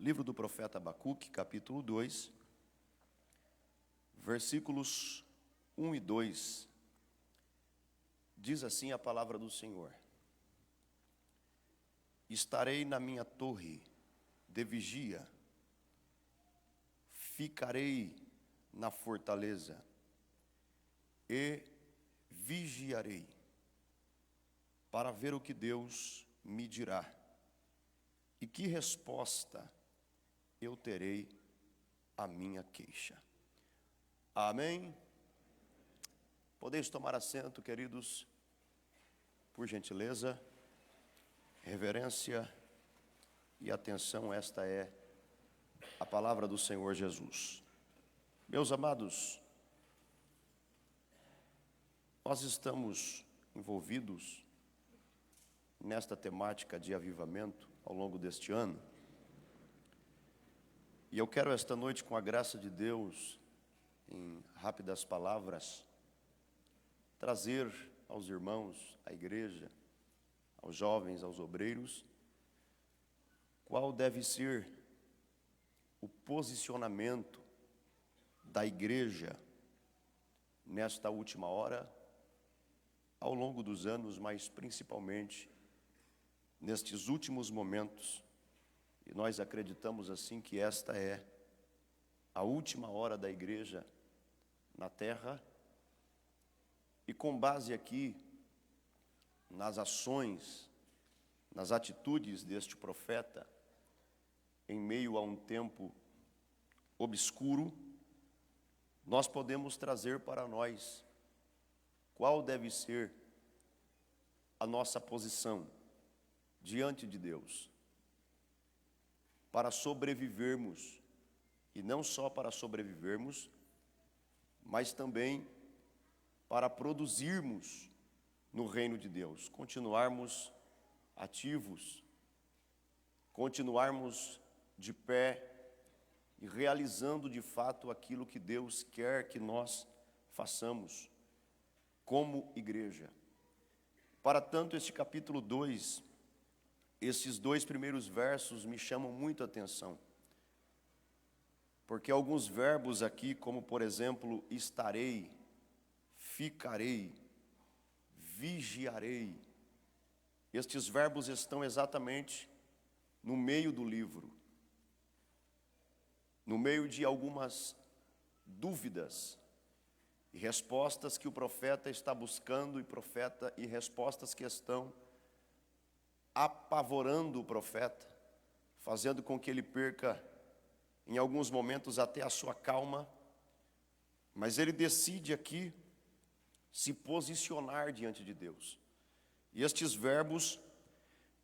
Livro do profeta Abacuque, capítulo 2, versículos 1 e 2. Diz assim a palavra do Senhor: Estarei na minha torre de vigia, ficarei na fortaleza e vigiarei, para ver o que Deus me dirá e que resposta eu terei à minha queixa. Amém? Podeis tomar assento, queridos, por gentileza, reverência e atenção. Esta é a palavra do Senhor Jesus. Meus amados, nós estamos envolvidos nesta temática de avivamento ao longo deste ano. E eu quero esta noite, com a graça de Deus, em rápidas palavras, trazer aos irmãos, à igreja, aos jovens, aos obreiros, qual deve ser o posicionamento da igreja nesta última hora, ao longo dos anos, mas principalmente nestes últimos momentos. E nós acreditamos assim que esta é a última hora da igreja na terra. E com base aqui nas ações, nas atitudes deste profeta, em meio a um tempo obscuro, nós podemos trazer para nós qual deve ser a nossa posição diante de Deus, para sobrevivermos, e não só para sobrevivermos, mas também para produzirmos no reino de Deus, continuarmos ativos, continuarmos de pé e realizando de fato aquilo que Deus quer que nós façamos como igreja. Para tanto, este capítulo 2, esses dois primeiros versos me chamam muito a atenção, porque alguns verbos aqui, como por exemplo, estarei, ficarei, vigiarei, estes verbos estão exatamente no meio do livro, no meio de algumas dúvidas e respostas que o profeta está buscando, e respostas que estão apavorando o profeta, fazendo com que ele perca, em alguns momentos, até a sua calma. Mas ele decide aqui se posicionar diante de Deus. E estes verbos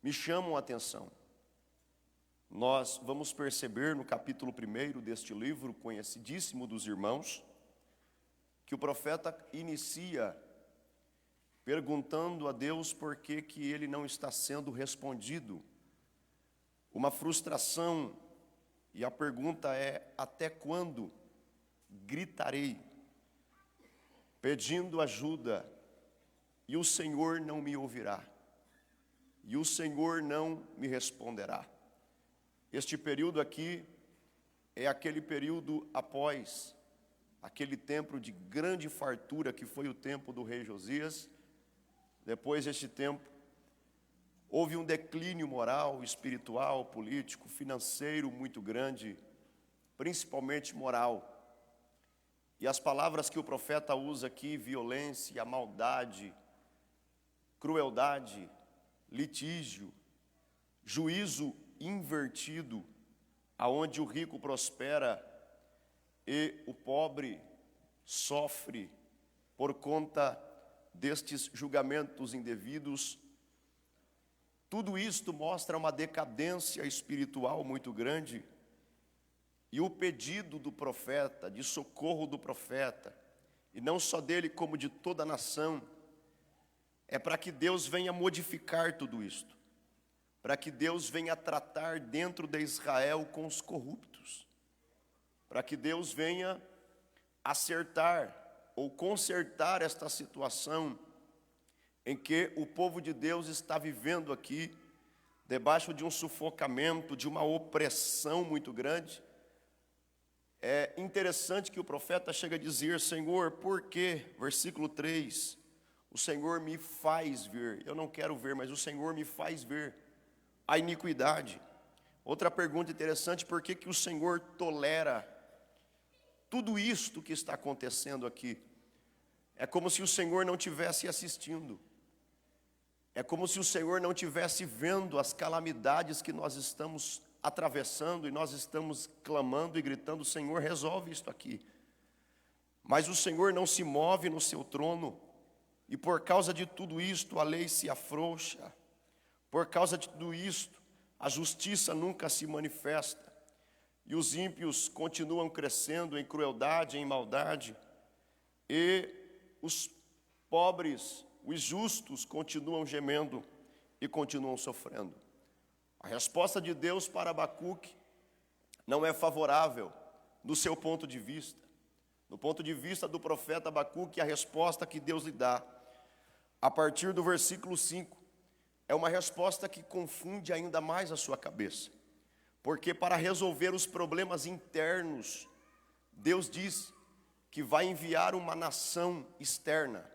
me chamam a atenção. Nós vamos perceber no capítulo 1 deste livro, conhecidíssimo dos irmãos, que o profeta inicia perguntando a Deus por que ele não está sendo respondido. Uma frustração, e a pergunta é: até quando gritarei, pedindo ajuda, e o Senhor não me ouvirá, e o Senhor não me responderá? Este período aqui é aquele período após aquele tempo de grande fartura que foi o tempo do rei Josias. Depois deste tempo, houve um declínio moral, espiritual, político, financeiro muito grande, principalmente moral. E as palavras que o profeta usa aqui: violência, maldade, crueldade, litígio, juízo invertido, aonde o rico prospera e o pobre sofre por conta destes julgamentos indevidos. Tudo isto mostra uma decadência espiritual muito grande. E o pedido do profeta, de socorro do profeta, e não só dele como de toda a nação, é para que Deus venha modificar tudo isto, para que Deus venha tratar dentro de Israel com os corruptos, para que Deus venha acertar ou consertar esta situação em que o povo de Deus está vivendo aqui debaixo de um sufocamento, de uma opressão muito grande. É interessante que o profeta chega a dizer: Senhor, por que, versículo 3, o Senhor me faz ver? Eu não quero ver, mas o Senhor me faz ver a iniquidade. Outra pergunta interessante: por que o Senhor tolera tudo isto que está acontecendo aqui? É como se o Senhor não estivesse assistindo. É como se o Senhor não estivesse vendo as calamidades que nós estamos atravessando, e nós estamos clamando e gritando: Senhor, resolve isto aqui. Mas o Senhor não se move no seu trono, e por causa de tudo isto a lei se afrouxa. Por causa de tudo isto a justiça nunca se manifesta, e os ímpios continuam crescendo em crueldade, em maldade, e os pobres, os justos, continuam gemendo e continuam sofrendo. A resposta de Deus para Abacuque não é favorável do seu ponto de vista. Do ponto de vista do profeta Abacuque, a resposta que Deus lhe dá, a partir do versículo 5, é uma resposta que confunde ainda mais a sua cabeça. Porque para resolver os problemas internos, Deus diz que vai enviar uma nação externa.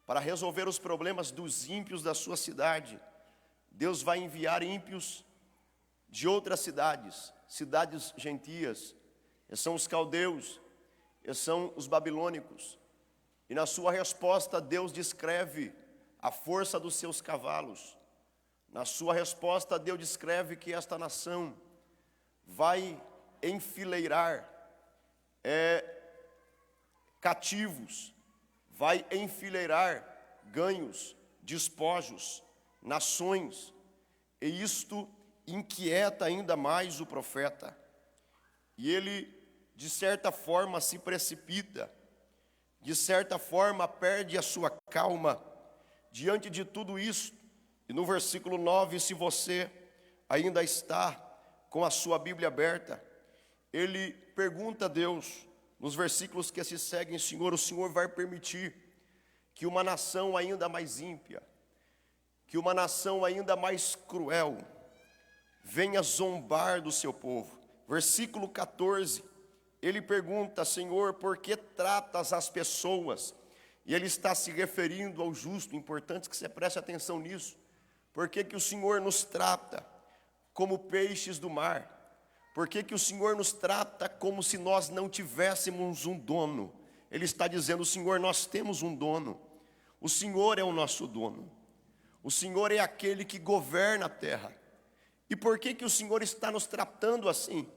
Para resolver os problemas dos ímpios da sua cidade, Deus vai enviar ímpios de outras cidades, cidades gentias. Esses são os caldeus, esses são os babilônicos. E na sua resposta, Deus descreve a força dos seus cavalos. Na sua resposta, Deus descreve que esta nação vai enfileirar cativos, vai enfileirar ganhos, despojos, nações. E isto inquieta ainda mais o profeta. E ele, de certa forma, se precipita, de certa forma, perde a sua calma diante de tudo isso. E no versículo 9, se você ainda está com a sua Bíblia aberta, ele pergunta a Deus, nos versículos que se seguem: Senhor, o Senhor vai permitir que uma nação ainda mais ímpia, que uma nação ainda mais cruel, venha zombar do seu povo? Versículo 14, ele pergunta: Senhor, por que tratas as pessoas? E ele está se referindo ao justo. Importante que você preste atenção nisso. Por que o Senhor nos trata como peixes do mar? Por que o Senhor nos trata como se nós não tivéssemos um dono? Ele está dizendo: Senhor, nós temos um dono. O Senhor é o nosso dono. O Senhor é aquele que governa a terra. E por que o Senhor está nos tratando assim?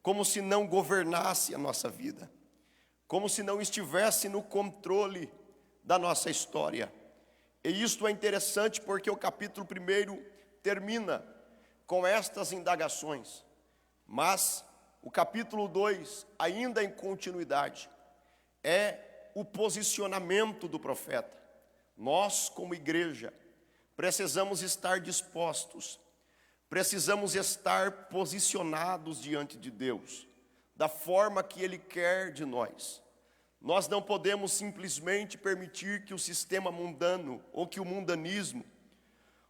Como se não governasse a nossa vida, como se não estivesse no controle da nossa história. E isto é interessante porque o capítulo 1 termina com estas indagações, mas o capítulo 2, ainda em continuidade, é o posicionamento do profeta. Nós, como igreja, precisamos estar dispostos, precisamos estar posicionados diante de Deus, da forma que Ele quer de nós. Nós não podemos simplesmente permitir que o sistema mundano, ou que o mundanismo,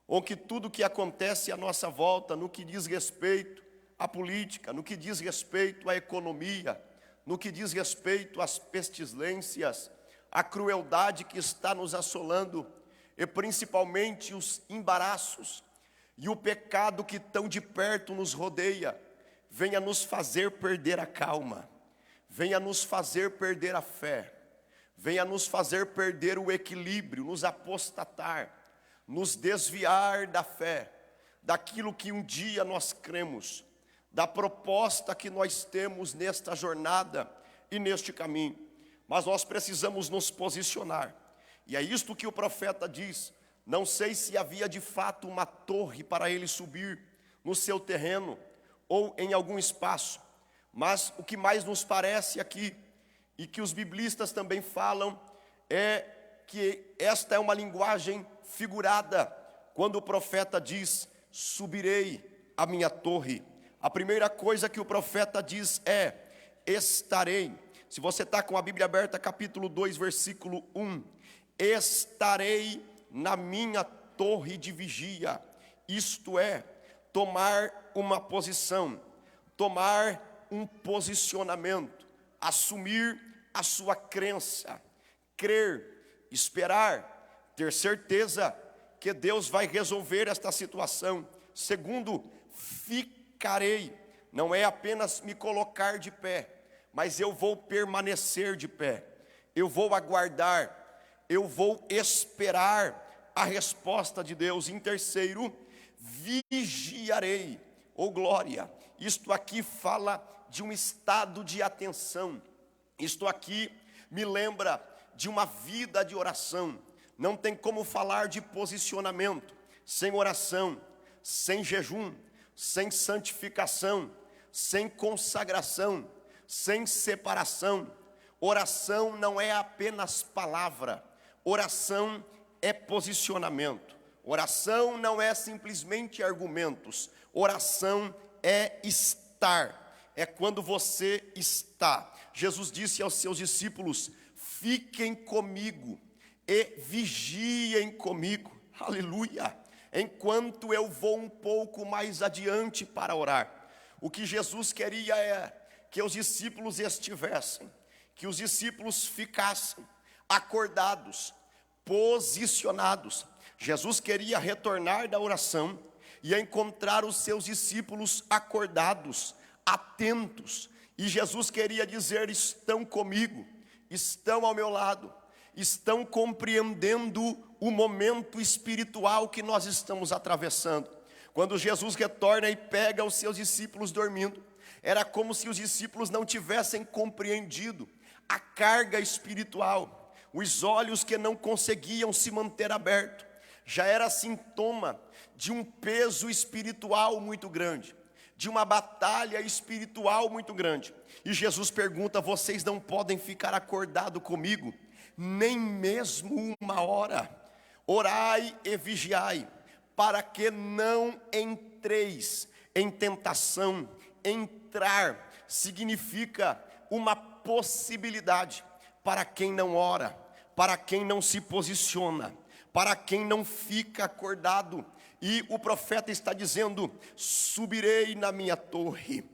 ou que tudo que acontece à nossa volta, no que diz respeito à política, no que diz respeito à economia, no que diz respeito às pestilências, à crueldade que está nos assolando, e principalmente os embaraços e o pecado que tão de perto nos rodeia, venha nos fazer perder a calma, venha nos fazer perder a fé, venha nos fazer perder o equilíbrio, nos apostatar, nos desviar da fé, daquilo que um dia nós cremos, da proposta que nós temos nesta jornada e neste caminho. Mas nós precisamos nos posicionar, e é isto que o profeta diz. Não sei se havia de fato uma torre para ele subir no seu terreno, ou em algum espaço, mas o que mais nos parece aqui, e que os biblistas também falam, é que esta é uma linguagem figurada, quando o profeta diz: subirei a minha torre. A primeira coisa que o profeta diz é: estarei. Se você está com a Bíblia aberta, capítulo 2, versículo 1, estarei na minha torre de vigia, isto é, tomar uma posição, tomar um posicionamento, assumir a sua crença, crer, esperar, ter certeza que Deus vai resolver esta situação. Segundo, ficarei, não é apenas me colocar de pé, mas eu vou permanecer de pé, eu vou aguardar, eu vou esperar a resposta de Deus. Em terceiro, vigiarei, oh glória, isto aqui fala de um estado de atenção, isto aqui me lembra de uma vida de oração. Não tem como falar de posicionamento sem oração, sem jejum, sem santificação, sem consagração, sem separação. Oração não é apenas palavra, oração é posicionamento. Oração não é simplesmente argumentos, oração é estar, é quando você está. Jesus disse aos seus discípulos: fiquem comigo e vigiem comigo, aleluia, enquanto eu vou um pouco mais adiante para orar. O que Jesus queria é que os discípulos estivessem, que os discípulos ficassem acordados, posicionados. Jesus queria retornar da oração e encontrar os seus discípulos acordados, atentos. E Jesus queria dizer: estão comigo, estão ao meu lado, estão compreendendo o momento espiritual que nós estamos atravessando. Quando Jesus retorna e pega os seus discípulos dormindo, era como se os discípulos não tivessem compreendido a carga espiritual, os olhos que não conseguiam se manter abertos, já era sintoma de um peso espiritual muito grande, de uma batalha espiritual muito grande. E Jesus pergunta: vocês não podem ficar acordados comigo, nem mesmo uma hora? Orai e vigiai, para que não entreis em tentação. Entrar significa uma possibilidade para quem não ora, para quem não se posiciona, para quem não fica acordado. E o profeta está dizendo: subirei na minha torre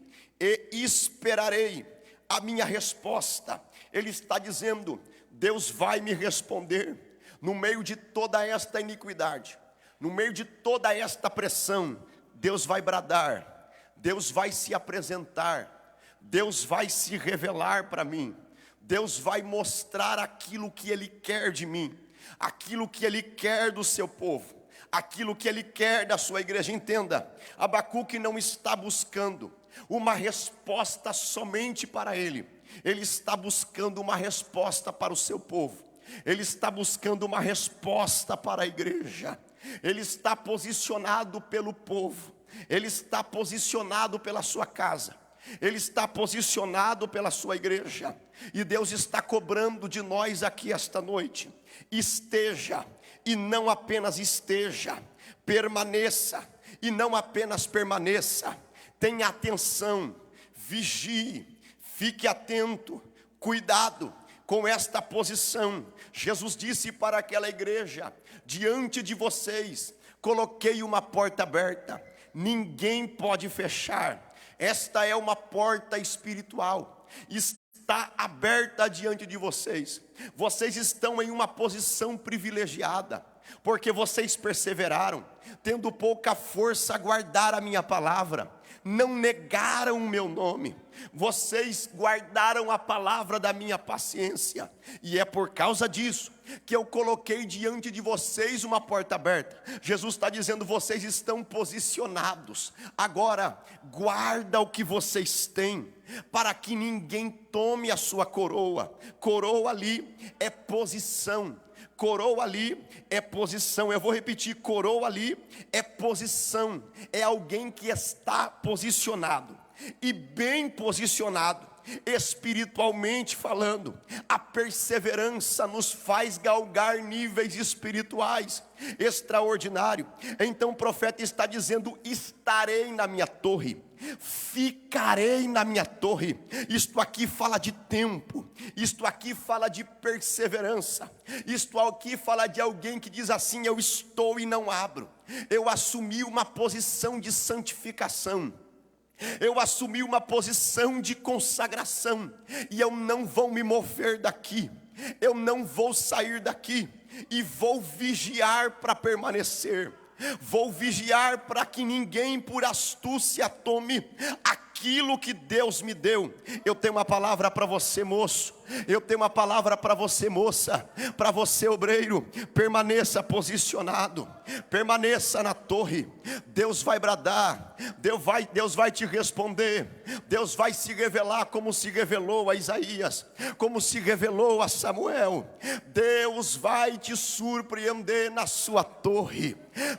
e esperarei a minha resposta. Ele está dizendo: Deus vai me responder no meio de toda esta iniquidade, no meio de toda esta pressão. Deus vai bradar, Deus vai se apresentar, Deus vai se revelar para mim, Deus vai mostrar aquilo que Ele quer de mim, aquilo que Ele quer do seu povo, aquilo que Ele quer da sua igreja. Entenda, Abacuque não está buscando uma resposta somente para ele, ele está buscando uma resposta para o seu povo, ele está buscando uma resposta para a igreja, ele está posicionado pelo povo, ele está posicionado pela sua casa, ele está posicionado pela sua igreja. E Deus está cobrando de nós aqui esta noite: esteja, e não apenas esteja, permaneça, e não apenas permaneça. Tenha atenção, vigie, fique atento, cuidado com esta posição. Jesus disse para aquela igreja: diante de vocês coloquei uma porta aberta, ninguém pode fechar. Esta é uma porta espiritual, está aberta diante de vocês. Vocês estão em uma posição privilegiada, porque vocês perseveraram, tendo pouca força, guardaram a minha palavra, não negaram o meu nome, vocês guardaram a palavra da minha paciência, e é por causa disso que eu coloquei diante de vocês uma porta aberta. Jesus está dizendo: vocês estão posicionados, agora guarda o que vocês têm, para que ninguém tome a sua coroa. Coroa ali é posição, coroa ali é posição. Eu vou repetir: coroa ali é posição, é alguém que está posicionado, e bem posicionado. espiritualmente falando. A perseverança nos faz galgar níveis espirituais extraordinários. Então o profeta está dizendo: estarei na minha torre, ficarei na minha torre. Isto aqui fala de tempo, isto aqui fala de perseverança, isto aqui fala de alguém que diz assim: eu estou e não abro. Eu assumi uma posição de santificação, eu assumi uma posição de consagração, e eu não vou me mover daqui, eu não vou sair daqui, e vou vigiar para permanecer. Vou vigiar para que ninguém por astúcia tome aquilo que Deus me deu. Eu tenho uma palavra para você, moço. Eu tenho uma palavra para você, moça. Para você, obreiro. Permaneça posicionado, permaneça na torre. Deus vai bradar, Deus vai te responder. Deus vai se revelar como se revelou a Isaías, como se revelou a Samuel. Deus vai te surpreender na sua torre.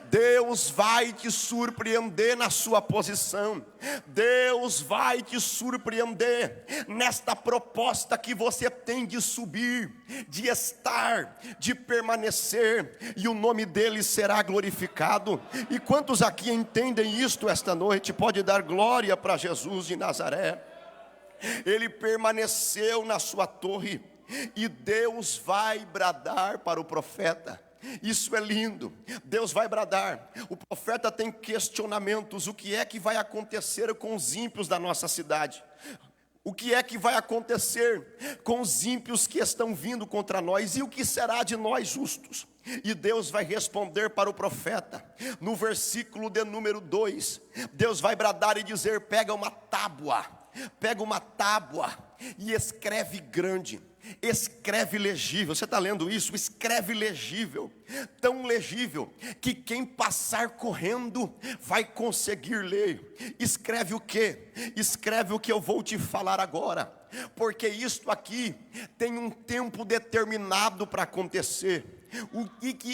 Deus vai te surpreender na sua posição. Deus vai te surpreender nesta proposta que você tem de subir, de estar, de permanecer, e o nome dele será glorificado. E quantos aqui entendem isto esta noite? Pode dar glória para Jesus de Nazaré. Ele permaneceu na sua torre, e Deus vai bradar para o profeta. Isso é lindo. Deus vai bradar. O profeta tem questionamentos: o que é que vai acontecer com os ímpios da nossa cidade? O que é que vai acontecer com os ímpios que estão vindo contra nós? E o que será de nós justos? E Deus vai responder para o profeta. No versículo de número 2, Deus vai bradar e dizer: pega uma tábua e escreve grande, escreve legível. Você está lendo isso? Escreve legível, tão legível que quem passar correndo vai conseguir ler. Escreve o quê? Escreve o que eu vou te falar agora, porque isto aqui tem um tempo determinado para acontecer.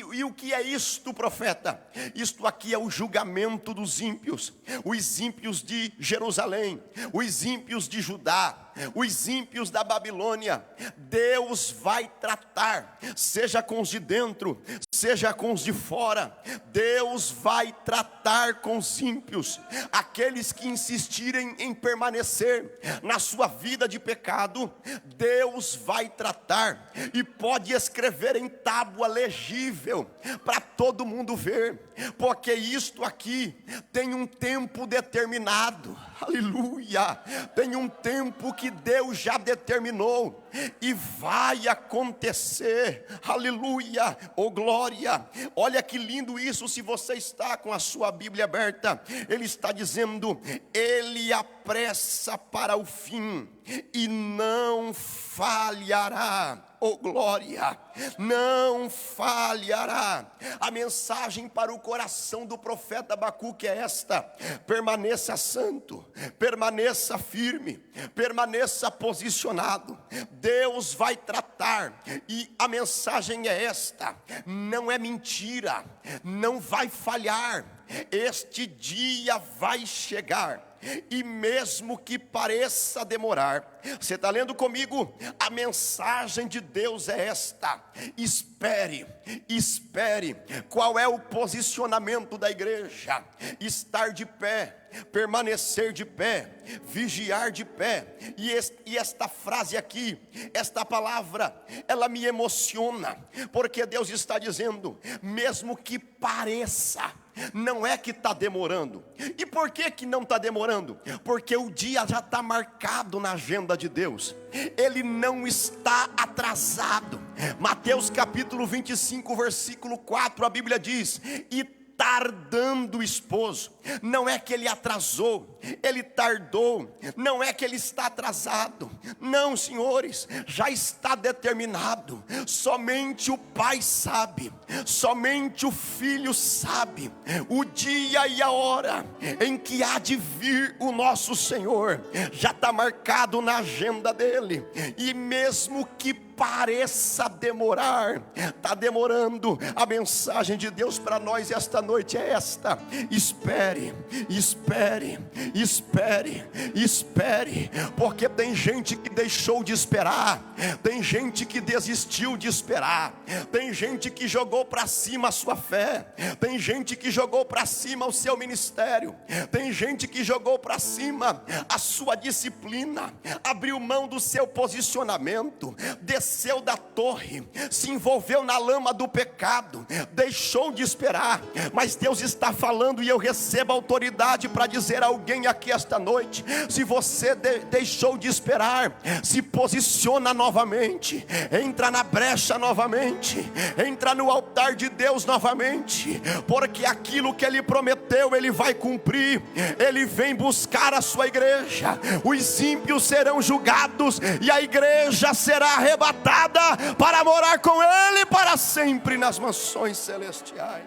E o que é isto, profeta? Isto aqui é o julgamento dos ímpios, os ímpios de Jerusalém, os ímpios de Judá, os ímpios da Babilônia. Deus vai tratar, seja com os de dentro, seja com os de fora. Deus vai tratar com os ímpios, aqueles que insistirem em permanecer na sua vida de pecado. Deus vai tratar, e pode escrever em tábua legível para todo mundo ver, porque isto aqui tem um tempo determinado. Aleluia! Tem um tempo que Deus já determinou e vai acontecer. Aleluia! Oh glória! Olha que lindo isso. Se você está com a sua Bíblia aberta, ele está dizendo: ele apressa para o fim e não falhará. Oh glória, não falhará. A mensagem para o coração do profeta Abacuque é esta: permaneça santo, permaneça firme, permaneça posicionado. Deus vai tratar, e a mensagem é esta: não é mentira, não vai falhar. Este dia vai chegar, e mesmo que pareça demorar. Você está lendo comigo? A mensagem de Deus é esta: espere, espere. Qual é o posicionamento da igreja? Estar de pé, permanecer de pé, vigiar de pé. E esta frase aqui, esta palavra, ela me emociona, porque Deus está dizendo: mesmo que pareça, não é que está demorando. E por que não está demorando? Porque o dia já está marcado na agenda de Deus. Ele não está atrasado. Mateus capítulo 25, versículo 4, a Bíblia diz: e tardando o esposo. Não é que ele atrasou, ele tardou. Não é que ele está atrasado. Não, senhores, já está determinado. Somente o Pai sabe, somente o Filho sabe o dia e a hora em que há de vir o nosso Senhor. Já está marcado na agenda dele. E mesmo que pareça demorar, está demorando. A mensagem de Deus para nós esta noite é esta: espere, espere, espere, espere, porque tem gente que deixou de esperar, tem gente que desistiu de esperar, tem gente que jogou para cima a sua fé, tem gente que jogou para cima o seu ministério, tem gente que jogou para cima a sua disciplina, abriu mão do seu posicionamento, desceu da torre, se envolveu na lama do pecado, deixou de esperar. Mas Deus está falando, e eu recebo autoridade para dizer a alguém aqui esta noite: se você deixou de esperar, se posiciona novamente, entra na brecha novamente, entra no altar de Deus novamente, porque aquilo que Ele prometeu Ele vai cumprir. Ele vem buscar a sua igreja, os ímpios serão julgados e a igreja será arrebatada para morar com Ele para sempre nas mansões celestiais.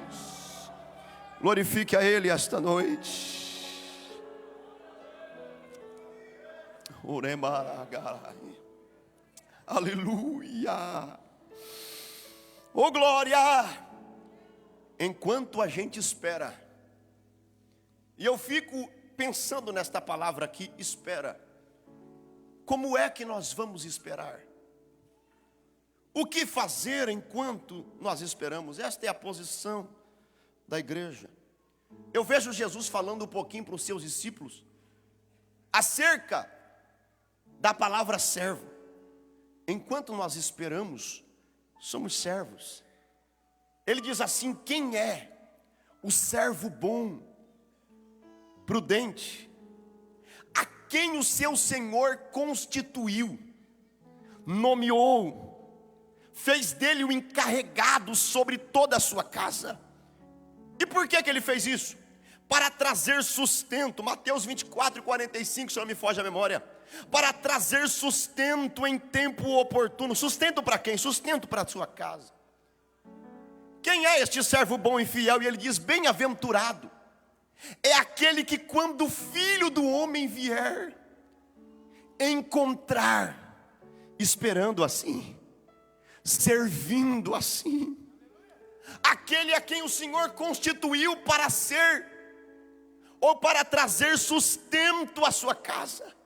Glorifique a Ele esta noite. Aleluia. Oh glória. Enquanto a gente espera, e eu fico pensando nesta palavra aqui, espera. Como é que nós vamos esperar? O que fazer enquanto nós esperamos? Esta é a posição da igreja. Eu vejo Jesus falando um pouquinho para os seus discípulos acerca da palavra servo. Enquanto nós esperamos, somos servos. Ele diz assim: quem é o servo bom, prudente, a quem o seu Senhor constituiu, nomeou, fez dele o encarregado sobre toda a sua casa? E por que ele fez isso? Para trazer sustento. Mateus 24:45, se não me foge a memória. Para trazer sustento em tempo oportuno. Sustento para quem? Sustento para a sua casa. Quem é este servo bom e fiel? E ele diz: bem-aventurado é aquele que, quando o Filho do Homem vier, encontrar, esperando assim, servindo assim. Aquele a quem o Senhor constituiu para ser, ou para trazer sustento à sua casa.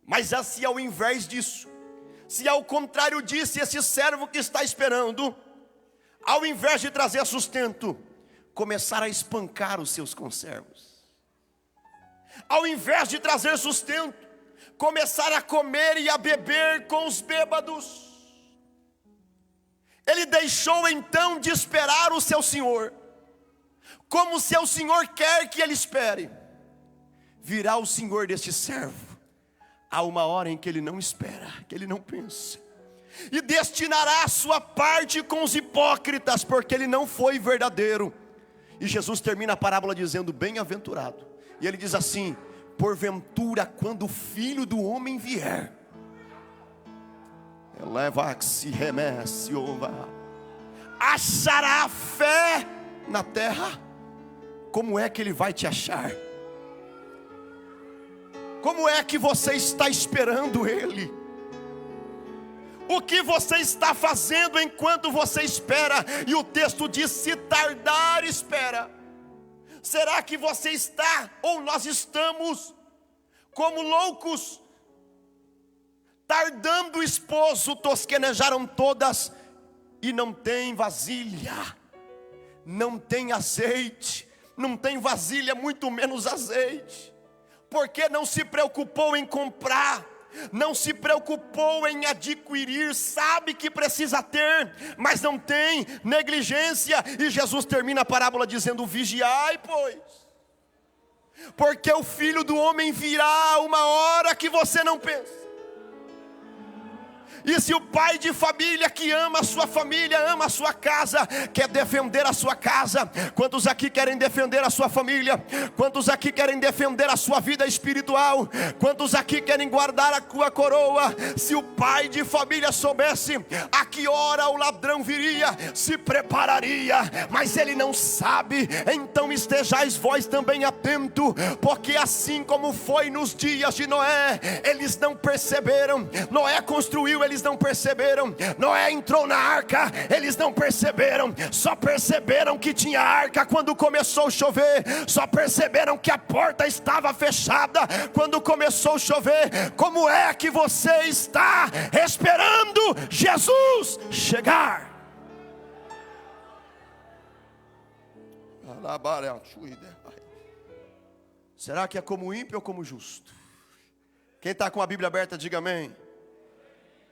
Mas se ao invés disso, se ao contrário disso, esse servo que está esperando, ao invés de trazer sustento, começar a espancar os seus conservos, ao invés de trazer sustento, começar a comer e a beber com os bêbados, ele deixou então de esperar o seu Senhor, como o seu Senhor quer que ele espere. Virá o Senhor deste servo há uma hora em que ele não espera, que ele não pensa, e destinará a sua parte com os hipócritas, porque ele não foi verdadeiro. E Jesus termina a parábola dizendo: bem-aventurado. E ele diz assim: porventura, quando o Filho do Homem vier, achará fé na terra? Como é que ele vai te achar? Como é que você está esperando ele? O que você está fazendo enquanto você espera? E o texto diz: se tardar, espera. Será que você está, ou nós estamos, como loucos, tardando o esposo? Tosquenejaram todas e não tem vasilha, não tem azeite, não tem vasilha, muito menos azeite. Porque não se preocupou em comprar, não se preocupou em adquirir, sabe que precisa ter, mas não tem, negligência. E Jesus termina a parábola dizendo: vigiai, pois, porque o Filho do Homem virá uma hora que você não pensa. E se o pai de família que ama a sua família, ama a sua casa, quer defender a sua casa, quantos aqui querem defender a sua família? Quantos aqui querem defender a sua vida espiritual? Quantos aqui querem guardar a sua coroa? Se o pai de família soubesse a que hora o ladrão viria, se prepararia, mas ele não sabe. Então estejais vós também atento, porque assim como foi nos dias de Noé, eles não perceberam. Noé construiu, eles não perceberam. Noé entrou na arca, eles não perceberam. Só perceberam que tinha arca quando começou a chover. Só perceberam que a porta estava fechada quando começou a chover. Como é que você está esperando Jesus chegar? Será que é como ímpio ou como justo? Quem está com a Bíblia aberta, diga amém.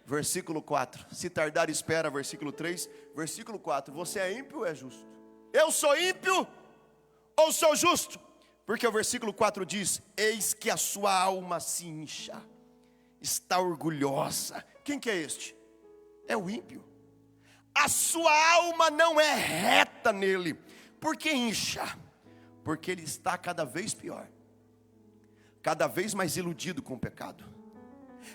Versículo 4, se tardar espera. Versículo 3, versículo 4, você é ímpio ou é justo? Eu sou ímpio ou sou justo? Porque o versículo 4 diz: eis que a sua alma se incha, está orgulhosa. Quem que é este? É o ímpio. A sua alma não é reta nele. Por que incha? Porque ele está cada vez pior, cada vez mais iludido com o pecado,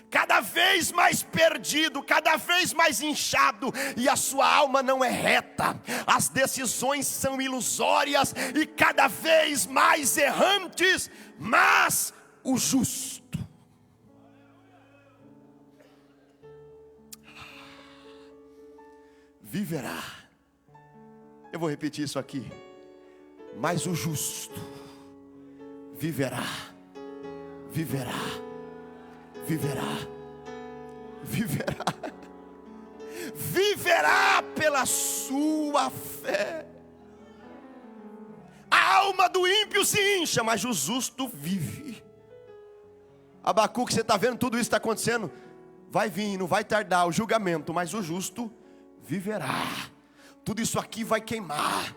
cada vez mais perdido, cada vez mais inchado, e a sua alma não é reta, as decisões são ilusórias e cada vez mais errantes. Mas o justo viverá. Eu vou repetir isso aqui. Mas o justo viverá, viverá, viverá, viverá, viverá pela sua fé. A alma do ímpio se incha, mas o justo vive. Abacuque, você está vendo tudo isso está acontecendo? Vai vir, não vai tardar o julgamento, mas o justo viverá. Tudo isso aqui vai queimar,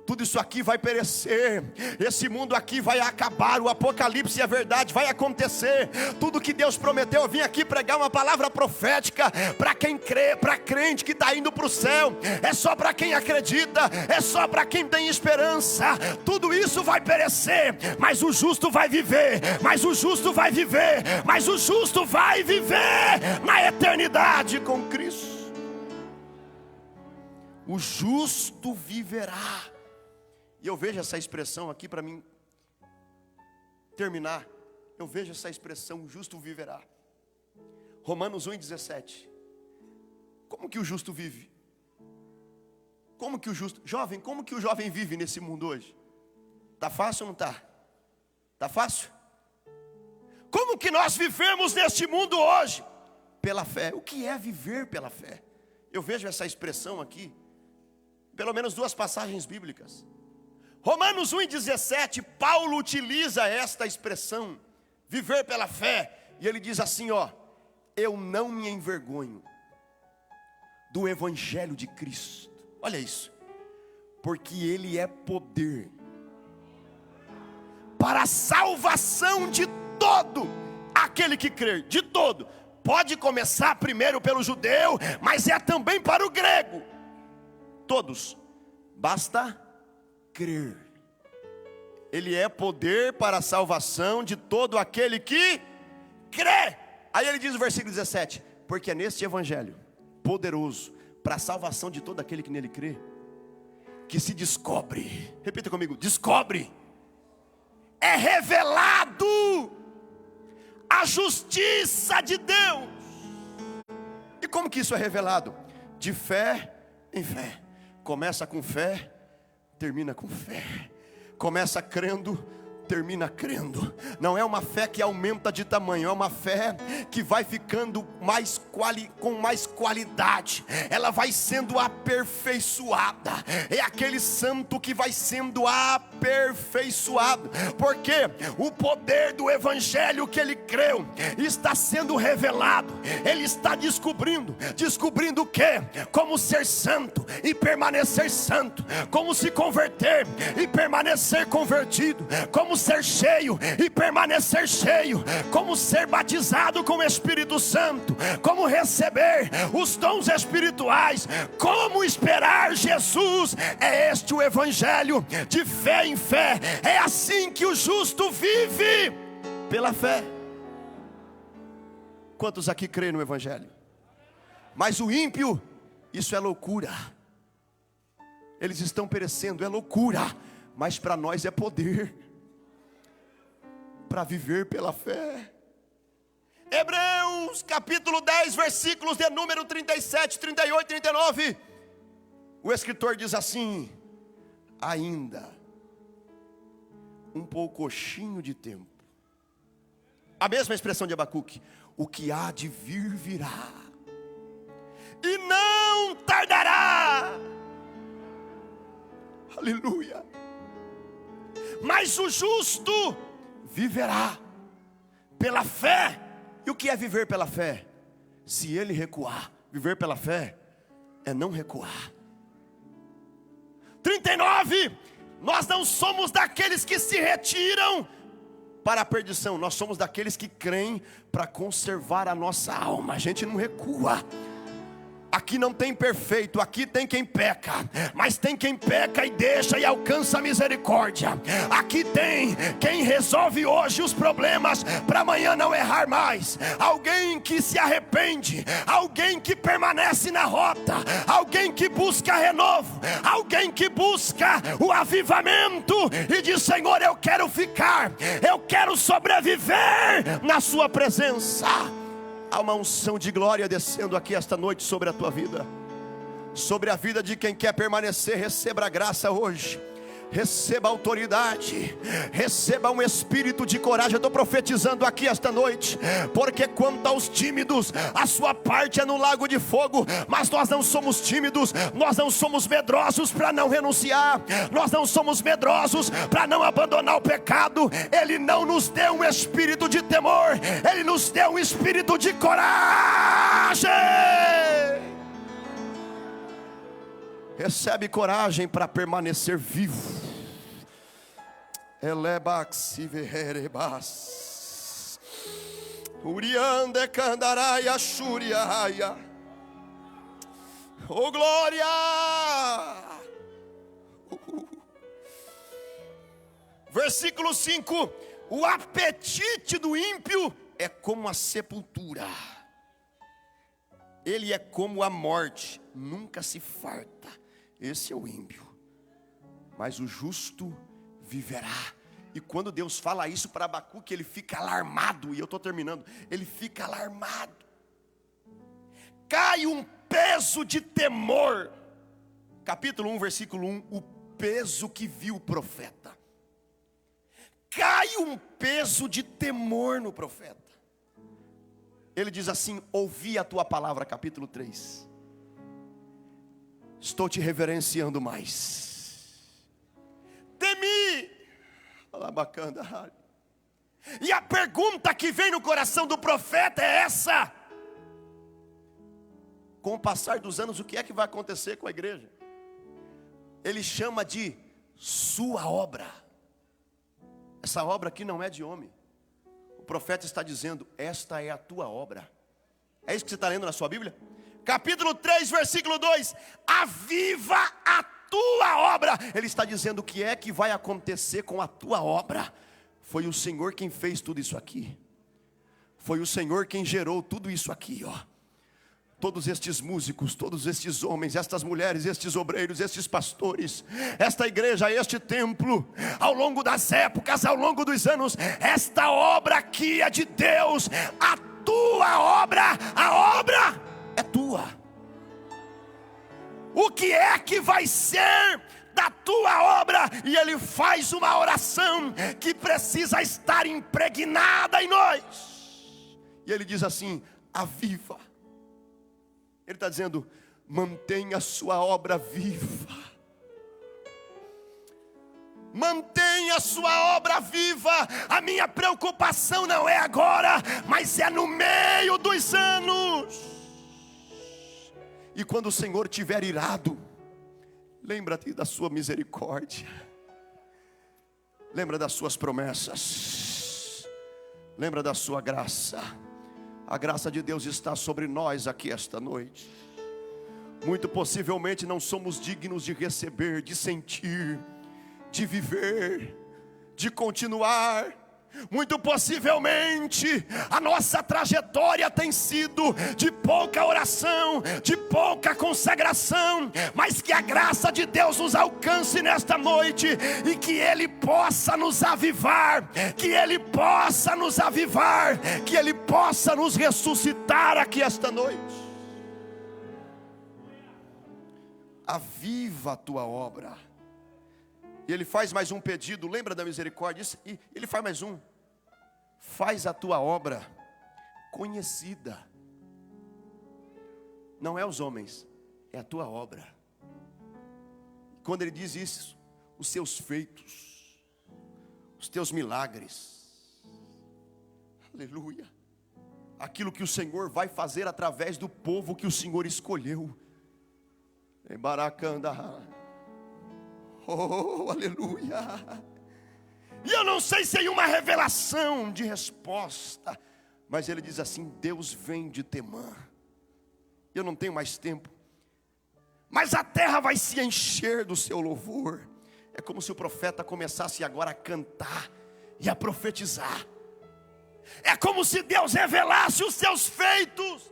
tudo isso aqui vai perecer, esse mundo aqui vai acabar, o apocalipse é verdade, vai acontecer. Tudo que Deus prometeu, eu vim aqui pregar uma palavra profética para quem crê, para crente que está indo para o céu. É só para quem acredita, é só para quem tem esperança. Tudo isso vai perecer, mas o justo vai viver, mas o justo vai viver, mas o justo vai viver na eternidade com Cristo. O justo viverá. E eu vejo essa expressão aqui para mim terminar. Eu vejo essa expressão, o justo viverá. Romanos 1:17. Como que o justo vive? Como que o justo... Jovem, como que o jovem vive nesse mundo hoje? Tá fácil ou não tá? Tá fácil? Como que nós vivemos neste mundo hoje? Pela fé. O que é viver pela fé? Eu vejo essa expressão aqui, pelo menos duas passagens bíblicas. Romanos 1:17, Paulo utiliza esta expressão, viver pela fé, e ele diz assim, ó: eu não me envergonho do evangelho de Cristo. Olha isso. Porque ele é poder para a salvação de todo aquele que crer, de todo. Pode começar primeiro pelo judeu, mas é também para o grego. Todos, basta crer. Ele é poder para a salvação de todo aquele que crê. Aí ele diz no versículo 17: porque é neste evangelho poderoso para a salvação de todo aquele que nele crê, que se descobre, repita comigo, descobre, é revelado a justiça de Deus. E como que isso é revelado? De fé em fé. Começa com fé, termina com fé. Começa crendo, termina crendo. Não é uma fé que aumenta de tamanho, é uma fé que vai ficando com mais qualidade. Ela vai sendo aperfeiçoada. É aquele santo que vai sendo aperfeiçoado, porque o poder do evangelho que ele creu está sendo revelado. Ele está descobrindo o que? Como ser santo e permanecer santo, como se converter e permanecer convertido, como ser cheio e permanecer cheio, como ser batizado com o Espírito Santo, como receber os dons espirituais, como esperar Jesus. É este o evangelho de fé em fé. É assim que o justo vive, pela fé. Quantos aqui creem no evangelho? Mas o ímpio, isso é loucura. Eles estão perecendo, é loucura. Mas para nós é poder, para viver pela fé. Hebreus capítulo 10, versículos de número 37, 38 e 39. O escritor diz assim: ainda um poucochinho de tempo. A mesma expressão de Abacuque: o que há de vir virá, e não tardará. Aleluia. Mas o justo viverá pela fé. E o que é viver pela fé? Se ele recuar, viver pela fé é não recuar. 39. Nós não somos daqueles que se retiram para a perdição. Nós somos daqueles que creem para conservar a nossa alma. A gente não recua. Aqui não tem perfeito, aqui tem quem peca, mas tem quem peca e deixa e alcança a misericórdia. Aqui tem quem resolve hoje os problemas para amanhã não errar mais. Alguém que se arrepende, alguém que permanece na rota, alguém que busca renovo, alguém que busca o avivamento e diz: Senhor, eu quero ficar, eu quero sobreviver na sua presença. Há uma unção de glória descendo aqui esta noite sobre a tua vida, sobre a vida de quem quer permanecer. Receba a graça hoje, receba a autoridade, receba um espírito de coragem. Eu estou profetizando aqui esta noite, porque quanto aos tímidos, a sua parte é no lago de fogo. Mas nós não somos tímidos, nós não somos medrosos para não renunciar, nós não somos medrosos para não abandonar o pecado. Ele não nos deu um espírito de temor, Ele nos deu um espírito de coragem. Recebe coragem para permanecer vivo. Elebaxiverebas Uriande candaraia shuriaia. Oh glória! Versículo 5: o apetite do ímpio é como a sepultura, ele é como a morte, nunca se farta. Esse é o ímpio, mas o justo viverá. E quando Deus fala isso para Abacuque, ele fica alarmado. E eu estou terminando. Ele fica alarmado. Cai um peso de temor. Capítulo 1, versículo 1. O peso que viu o profeta. Cai um peso de temor no profeta. Ele diz assim: ouvi a tua palavra. Capítulo 3. Estou te reverenciando mais. Temi. Bacana. E a pergunta que vem no coração do profeta é essa: com o passar dos anos, o que é que vai acontecer com a igreja? Ele chama de sua obra. Essa obra aqui não é de homem. O profeta está dizendo: esta é a tua obra. É isso que você está lendo na sua Bíblia? Capítulo 3, versículo 2: aviva a tua obra. Ele está dizendo: o que é que vai acontecer com a tua obra? Foi o Senhor quem fez tudo isso aqui. Foi o Senhor quem gerou tudo isso aqui, ó. Todos estes músicos, todos estes homens, estas mulheres, estes obreiros, estes pastores, esta igreja, este templo, ao longo das épocas, ao longo dos anos, esta obra aqui é de Deus. A tua obra, a obra é tua. O que é que vai ser da tua obra? E ele faz uma oração que precisa estar impregnada em nós. E ele diz assim: aviva. Ele está dizendo: mantenha a sua obra viva. Mantenha a sua obra viva. A minha preocupação não é agora, mas é no meio dos anos. E quando o Senhor tiver irado, lembra-te da sua misericórdia. Lembra das suas promessas. Lembra da sua graça. A graça de Deus está sobre nós aqui esta noite. Muito possivelmente não somos dignos de receber, de sentir, de viver, de continuar. Muito possivelmente a nossa trajetória tem sido de pouca oração, de pouca consagração, mas que a graça de Deus nos alcance nesta noite e que Ele possa nos avivar, que Ele possa nos avivar, que Ele possa nos ressuscitar aqui esta noite. Aviva a tua obra. E Ele faz mais um pedido, lembra da misericórdia? E Ele faz mais um: faz a tua obra conhecida. Não é os homens, é a tua obra. Quando Ele diz isso, os seus feitos, os teus milagres, aleluia, aquilo que o Senhor vai fazer através do povo que o Senhor escolheu. Em Baracanda. Oh, aleluia. E eu não sei se é uma revelação de resposta, mas ele diz assim: Deus vem de Temã. Eu não tenho mais tempo, mas a terra vai se encher do seu louvor. É como se o profeta começasse agora a cantar e a profetizar. É como se Deus revelasse os seus feitos,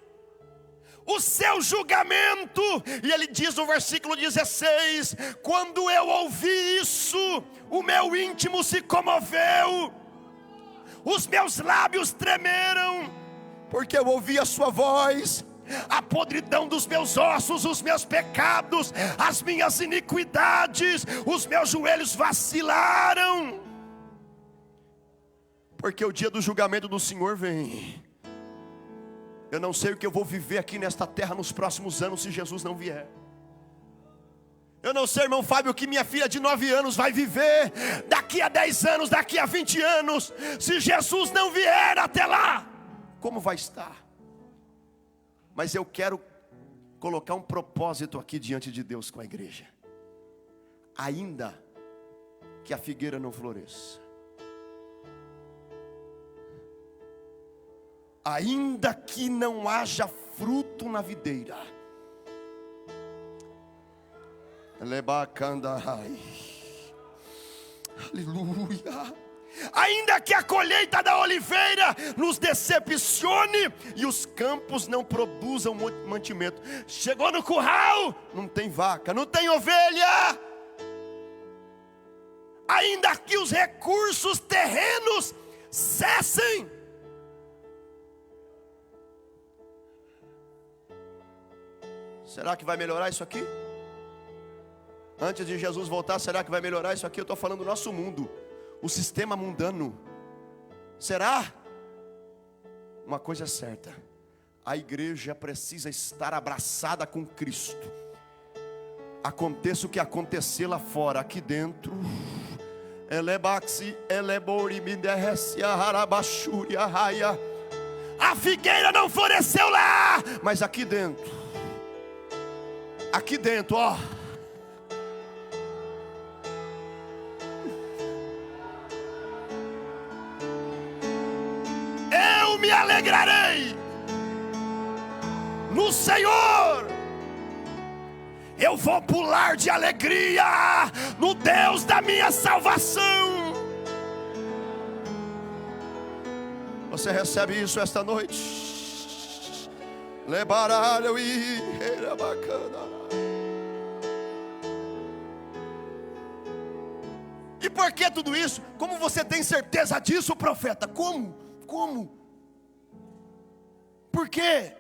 o seu julgamento. E ele diz no versículo 16: quando eu ouvi isso, o meu íntimo se comoveu, os meus lábios tremeram, porque eu ouvi a sua voz. A podridão dos meus ossos, os meus pecados, as minhas iniquidades, os meus joelhos vacilaram, porque o dia do julgamento do Senhor vem. Eu não sei o que eu vou viver aqui nesta terra nos próximos anos se Jesus não vier. Eu não sei, irmão Fábio, o que minha filha de 9 anos vai viver daqui a 10 anos, daqui a 20 anos, se Jesus não vier até lá. Como vai estar? Mas eu quero colocar um propósito aqui diante de Deus com a igreja. Ainda que a figueira não floresça, ainda que não haja fruto na videira, aleluia. Ainda que a colheita da oliveira nos decepcione e os campos não produzam mantimento. Chegou no curral, não tem vaca, não tem ovelha. Ainda que os recursos terrenos cessem, será que vai melhorar isso aqui? Antes de Jesus voltar, será que vai melhorar isso aqui? Eu estou falando do nosso mundo, o sistema mundano. Será? Uma coisa é certa: a igreja precisa estar abraçada com Cristo. Aconteça o que acontecer lá fora, aqui dentro, a figueira não floresceu lá, mas aqui dentro, ó, eu me alegrarei no Senhor. Eu vou pular de alegria no Deus da minha salvação. Você recebe isso esta noite? Lebaralho e era bacana. E por que tudo isso? Como você tem certeza disso, profeta? Como? Por quê?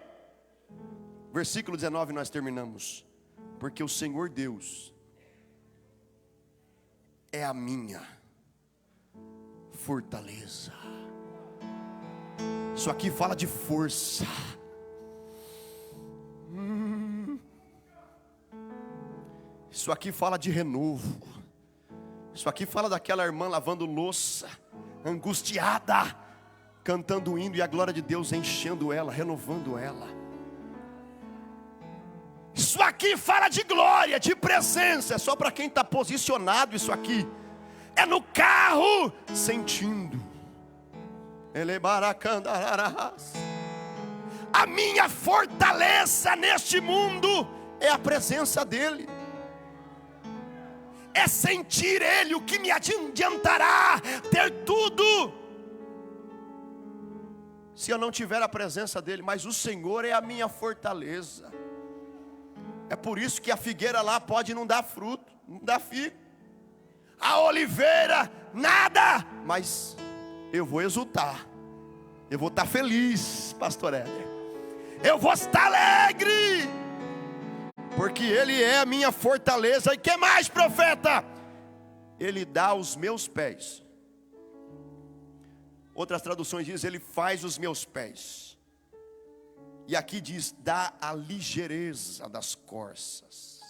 Versículo 19 nós terminamos. Porque o Senhor Deus é a minha fortaleza. Isso aqui fala de força. Isso aqui fala de renovo. Isso aqui fala daquela irmã lavando louça, angustiada, cantando o hino e a glória de Deus enchendo ela, renovando ela. Isso aqui fala de glória, de presença. É só para quem está posicionado isso aqui. É no carro, sentindo. A minha fortaleza neste mundo é a presença dEle. É sentir Ele. O que me adiantará ter tudo se eu não tiver a presença dele, mas o Senhor é a minha fortaleza. É por isso que a figueira lá pode não dar fruto, não dar figo, a oliveira, nada, mas eu vou exultar, eu vou estar feliz, pastor Éder, eu vou estar alegre, porque Ele é a minha fortaleza. E que mais, profeta? Ele dá os meus pés. Outras traduções dizem, Ele faz os meus pés. E aqui diz, dá a ligeireza das corças,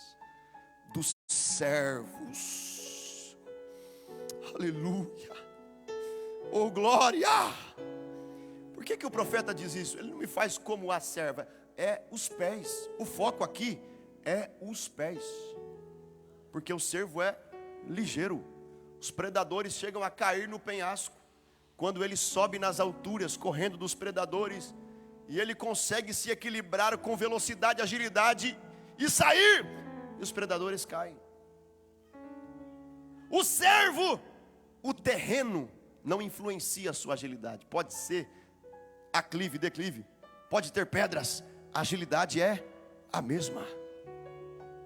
dos servos. Aleluia. Oh glória. Por que o profeta diz isso? Ele não me faz como a serva. É os pés. O foco aqui é os pés. Porque o servo é ligeiro. Os predadores chegam a cair no penhasco quando ele sobe nas alturas, correndo dos predadores, e ele consegue se equilibrar com velocidade, agilidade e sair, e os predadores caem. O servo, o terreno não influencia a sua agilidade. Pode ser aclive, declive, pode ter pedras, a agilidade é a mesma.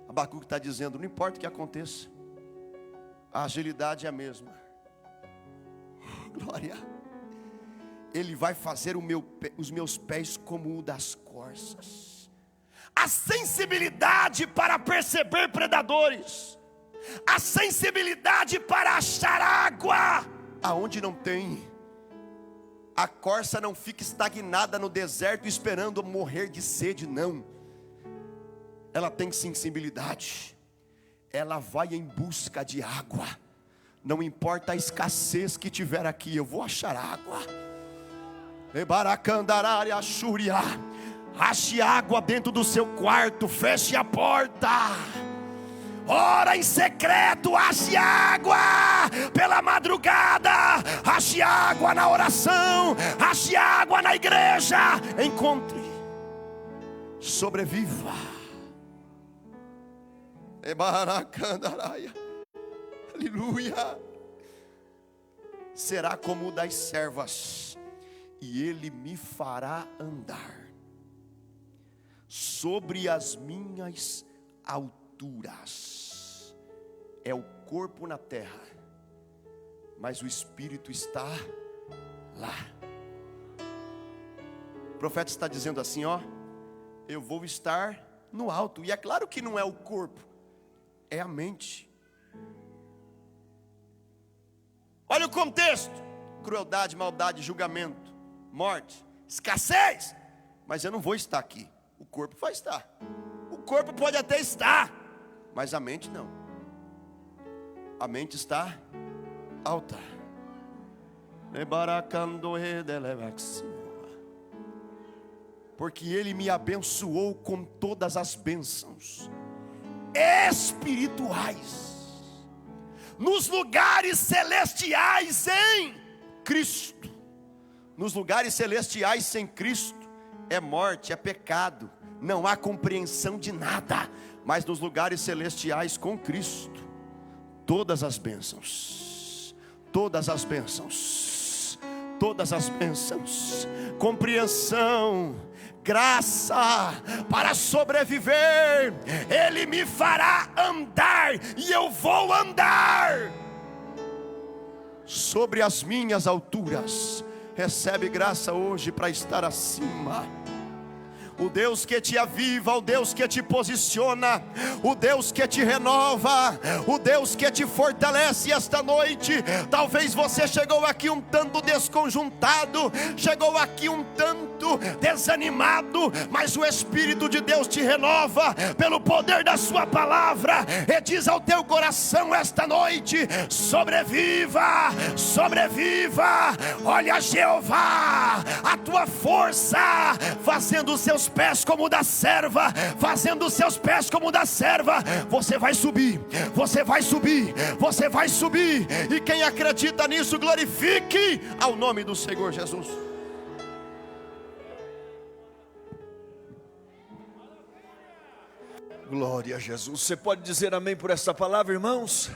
Abacuque está dizendo, não importa o que aconteça, a agilidade é a mesma. Glória. Ele vai fazer os meus pés como o das corças. A sensibilidade para perceber predadores, a sensibilidade para achar água aonde não tem. A corça não fica estagnada no deserto esperando morrer de sede, não. Ela tem sensibilidade. Ela vai em busca de água. Não importa a escassez que tiver aqui, eu vou achar água. Ache água dentro do seu quarto, feche a porta. Ora em secreto, ache água pela madrugada, ache água na oração, ache água na igreja. Encontre, sobreviva. Aleluia. Será como o das servas, e Ele me fará andar sobre as minhas alturas. É o corpo na terra, mas o espírito está lá. O profeta está dizendo assim, ó, eu vou estar no alto. E é claro que não é o corpo, é a mente. Olha o contexto: crueldade, maldade, julgamento, morte, escassez. Mas eu não vou estar aqui. O corpo vai estar. O corpo pode até estar, mas a mente não. A mente está alta. Porque Ele me abençoou com todas as bênçãos espirituais nos lugares celestiais em Cristo. Nos lugares celestiais sem Cristo é morte, é pecado, não há compreensão de nada. Mas nos lugares celestiais com Cristo, todas as bênçãos, todas as bênçãos, todas as bênçãos, compreensão, graça para sobreviver. Ele me fará andar, e eu vou andar sobre as minhas alturas. Recebe graça hoje para estar acima. O Deus que te aviva, o Deus que te posiciona, o Deus que te renova, o Deus que te fortalece esta noite. Talvez você chegou aqui um tanto desconjuntado, chegou aqui um tanto desanimado, mas o Espírito de Deus te renova pelo poder da sua palavra e diz ao teu coração esta noite: sobreviva, sobreviva. Olha Jeová, a tua força, fazendo os seus pés como o da serva, fazendo os seus pés como o da serva. Você vai subir, você vai subir, você vai subir. E quem acredita nisso, glorifique ao nome do Senhor Jesus. Glória a Jesus. Você pode dizer amém por essa palavra, irmãos?